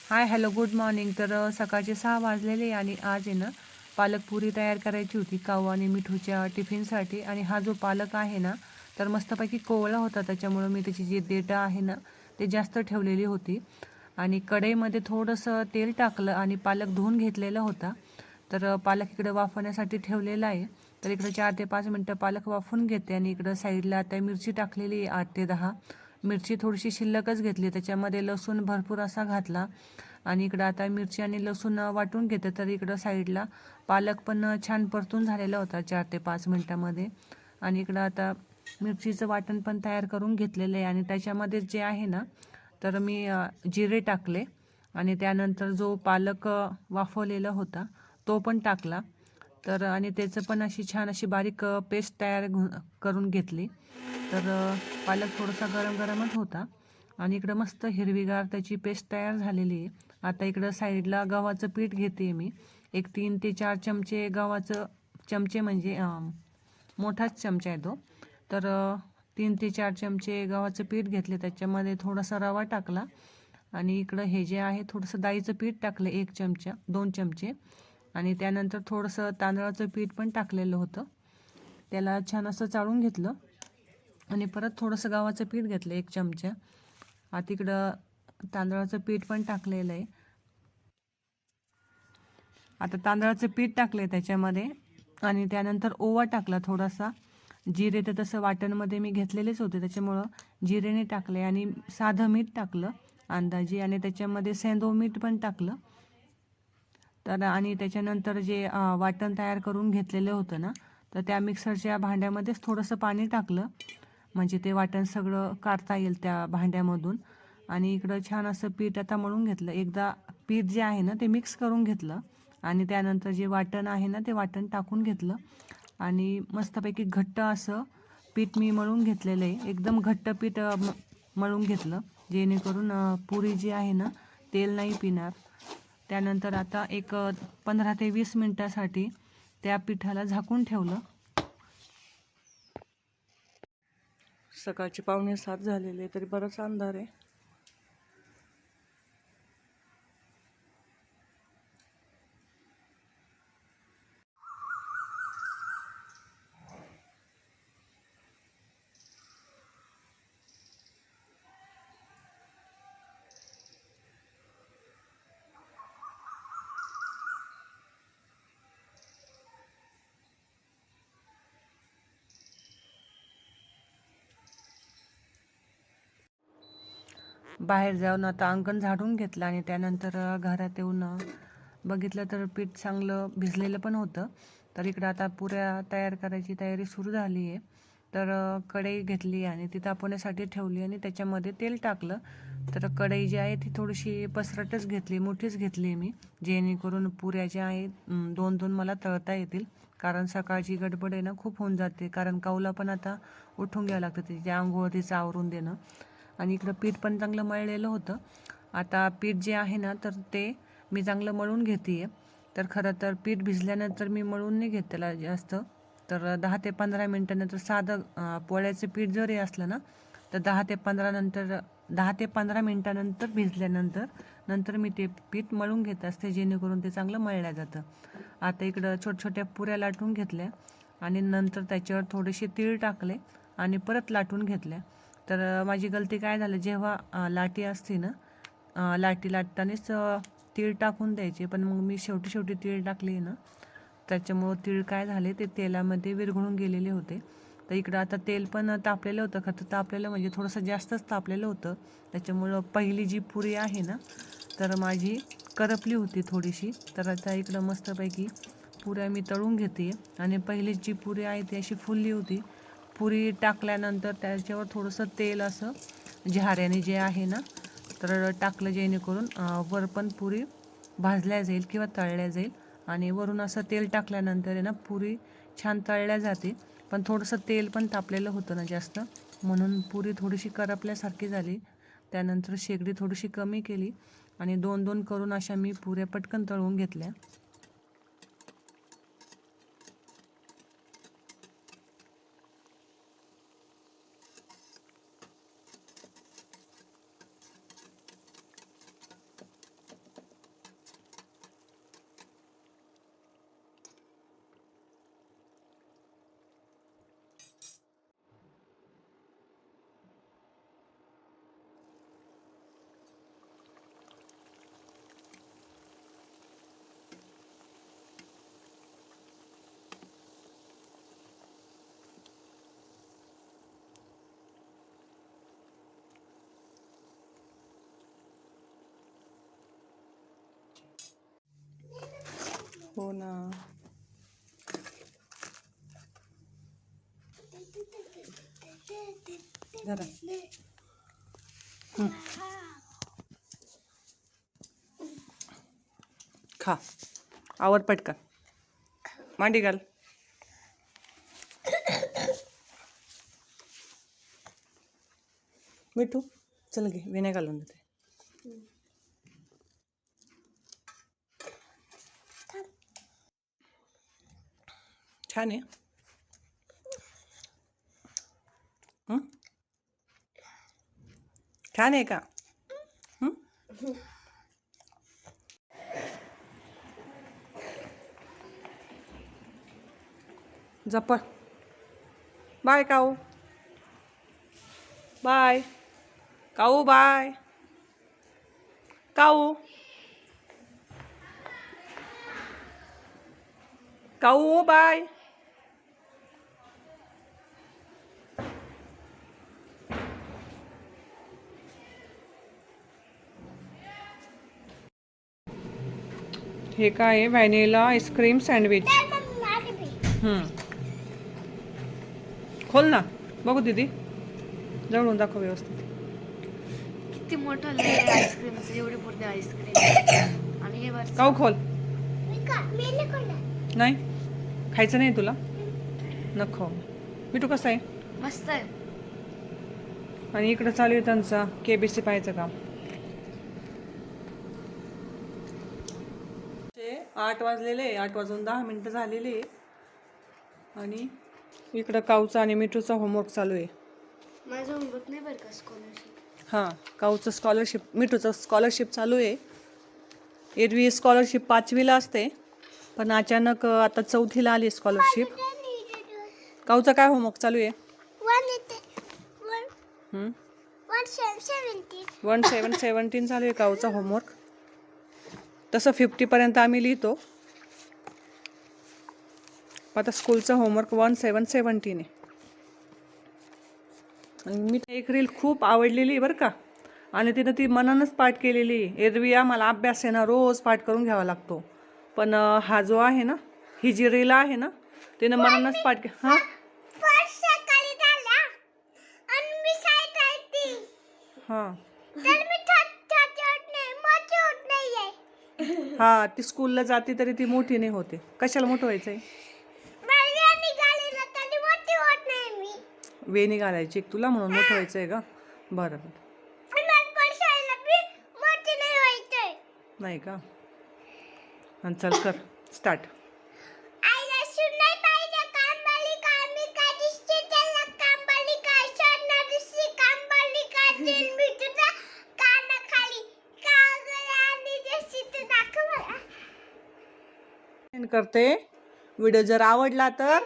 Hi hello good morning. तर सकाळचे 6 वाजलेले आणि आज आहे ना पालक पुरी तयार करायची होती काऊ आणि मिठूच्या टिफिनसाठी. आणि हा जो पालक आहे ना तर मस्तपैकी कोवळा होता, त्याच्यामुळं मी त्याची जी देठं आहे ना ते जास्त ठेवलेली होती. आणि कढईमध्ये थोडंसं तेल टाकलं आणि पालक धुवून घेतलेला होता. तर पालक इकडं वाफवण्यासाठी ठेवलेला आहे. तर इकडं 4 ते 5 मिनटं पालक वाफवून घेते. आणि इकडं साईडला आता मिरची टाकलेली आहे 8 ते 10. मिरची थोडीशी शिल्लकच घेतली, त्याच्यामध्ये लसूण भरपूर असा घातला. आणि इकडं आता मिरची आणि लसूण वाटून घेते. तर इकडं साईडला पालक पण छान परतून झालेला होता 4 ते 5 मिनटामध्ये. आणि इकडं आता मिरचीचं वाटण पण तयार करून घेतलेलं आहे. आणि त्याच्यामध्ये जे आहे ना तर मी जिरे टाकले आणि त्यानंतर जो पालक वाफवलेला होता तो पण टाकला. तर आणि त्याचं पण अशी छान अशी बारीक पेस्ट तयार करून घेतली. तर पालक थोडासा गरम गरमच होता आणि इकडं मस्त हिरवीगार त्याची पेस्ट तयार झालेली आहे. आता इकडं साईडला गव्हाचं पीठ घेते मी. एक 3 ते 4 चमचे गव्हाचं, चमचे म्हणजे मोठाच चमचा आहे तो. तर 3 ते 4 चमचे गव्हाचं पीठ घेतले, त्याच्यामध्ये थोडासा रवा टाकला. आणि इकडं हे जे आहे थोडंसं डाळीचं पीठ टाकलं 1 चमचा 2 चमचे. आणि त्यानंतर थोडंसं तांदळाचं पीठ पण टाकलेलं होतं, त्याला छान असं चाळून घेतलं. आणि परत थोडंसं गव्हाचं पीठ घेतलं 1 चमचा. आता इकडं तांदळाचं पीठ पण टाकलेलं आहे. आता तांदळाचं पीठ टाकलं आहे त्याच्यामध्ये. आणि त्यानंतर ओवा टाकला थोडासा. जिरे तर तसं वाटणमध्ये मी घेतलेलेच होते, त्याच्यामुळं जिरेने टाकले. आणि साधं मीठ टाकलं अंदाजे. आणि त्याच्यामध्ये सेंधव मीठ पण टाकलं. तर आणि त्याच्यानंतर जे वाटण तयार करून घेतलेलं होतं ना तर त्या मिक्सरच्या भांड्यामध्येच थोडंसं पाणी टाकलं, म्हणजे ते वाटण सगळं काढता येईल त्या भांड्यामधून. आणि इकडं छान असं पीठ आता मळून घेतलं. एकदा पीठ जे आहे ना ते मिक्स करून घेतलं आणि त्यानंतर जे वाटण आहे ना ते वाटण टाकून घेतलं. आणि मस्तपैकी घट्ट असं पीठ मी मळून घेतलेलं आहे. एकदम घट्ट पीठ मळून घेतलं, जेणेकरून पुरी जी आहे ना तेल नाही पिणार. त्यानंतर आता एक 15 ते 20 मिनटासाठी त्या पिठाला झाकून ठेवलं. सकाळचे 6:45 झालेले तरी बराच अंधार आहे. बाहेर जाऊन आता अंगण झाडून घेतलं आणि त्यानंतर घरात येऊन बघितलं तर पीठ चांगलं भिजलेलं पण होतं. तर इकडं आता पुऱ्या तयार करायची तयारी सुरू झाली आहे. तर कढई घेतली आणि ती तापवण्यासाठी ठेवली आणि त्याच्यामध्ये तेल टाकलं. तर कढई जी आहे ती थोडीशी पसरटच घेतली, मोठीच घेतली मी, जेणेकरून पुऱ्या ज्या आहेत 2-2 मला तळता येतील. कारण सकाळची गडबड आहे ना खूप होऊन जाते, कारण काऊला पण आता उठून घ्यावं लागतं, तिच्या आंघोळ तिचं आवरून देणं. आणि इकडं पीठ पण चांगलं मळलेलं होतं. आता पीठ जे आहे ना तर ते मी चांगलं मळून घेते आहे. तर खरं तर पीठ भिजल्यानंतर मी मळून नाही घेत त्याला जास्त. तर 10 ते 15 मिनटानंतर साधं पोळ्याचं पीठ जरी असलं ना तर 10 ते 15 मिनटानंतर भिजल्यानंतर नंतर मी ते पीठ मळून घेत असते, जेणेकरून ते चांगलं मळलं जातं. आता इकडं छोट्या पुऱ्या लाटून घेतल्या आणि नंतर त्याच्यावर थोडेसे तीळ टाकले आणि परत लाटून घेतल्या. तर माझी गलती काय झालं, जेव्हा लाटी असते ना लाटी लाटतानाच तीळ टाकून द्यायचे, पण मग मी शेवटी तीळ टाकली ना त्याच्यामुळं तीळ काय झाले ते तेलामध्ये विरघळून गेलेले होते. तर इकडं आता तेल पण तापलेलं होतं, खरं तापलेलं म्हणजे थोडंसं जास्तच तापलेलं होतं. त्याच्यामुळं पहिली जी पुरी आहे ना तर माझी करपली होती थोडीशी. तर आता इकडं मस्तपैकी पुऱ्या मी तळून घेते. आणि पहिली जी पुरी आहे ती अशी फुलली होती. पुरी टाकल्यानंतर त्याच्यावर थोडंसं तेल असं झाऱ्याने जे आहे ना तर टाकलं, जेणेकरून वर पण पुरी भाजल्या जाईल किंवा तळल्या जाईल. आणि वरून असं तेल टाकल्यानंतर आहे ना पुरी छान तळल्या जाते. पण थोडंसं तेल पण तापलेलं होतं ना जास्त, म्हणून पुरी थोडीशी करपल्यासारखी झाली. त्यानंतर शेगडी थोडीशी कमी केली आणि 2-2 करून अशा मी पुऱ्या पटकन तळून घेतल्या. हो ना. जरा खा, आवर पटकन, मांडी घाल. मिठू चल घे, वेण्या घालून देते. छान आहे. छान आहे का? जप. बाय काऊ. बाय काऊ. बाय काऊ. काऊ बाय. हे काय आहे? Vanilla ice cream sandwich. खोल ना बघू दीदी, जवळून दाखव व्यवस्थित. किती मोठं आईस्क्रीम, एवढी पूर्ण आईस्क्रीम. आणि हे बघ काऊ खोल. नाही खायचं नाही तुला, नको. मिठू कसं आहे? मस्त आहे. आणि इकडं चालू आहे त्यांचा KBC पाहायचं काम. 8 वाजलेले, 8 वाजून 10 मिनिटं झालेली. आणि इकडं काऊचा आणि मिठूचा होमवर्क चालू आहे. माझं होमवर्क नाही बरं का, स्कॉलरशिप. हां, काऊचं स्कॉलरशिप, मिठूचं स्कॉलरशिप चालू आहे. एरवी स्कॉलरशिप 5वीला असते, पण अचानक आता 4थीला आली स्कॉलरशिप. काऊचा काय होमवर्क चालू आहे? 1-7-17 चालू आहे काऊचा होमवर्क. तसं 50पर्यंत आम्ही लिहितो. आता स्कूलचा होमवर्क 1-7-17 आहे. आणि मी एक रील खूप आवडलेली बरं का, आणि तिनं ती मनानच पाठ केलेली. एरवी आम्हाला अभ्यास आहे ना रोज पाठ करून घ्यावा लागतो, पण हा जो आहे ना, ही जी रील आहे ना, तिनं मनानच पाठ के. हां हां हां, ती स्कूलला जाते तरी ती मोठी नाही होते. कशाला मोठं व्हायचंय? वेणी घालायची तुला म्हणून मोठं व्हायचंय का? बरं बरं. नाही का? आणि चल कर स्टार्ट. करते. व्हिडिओ जर आवडला तर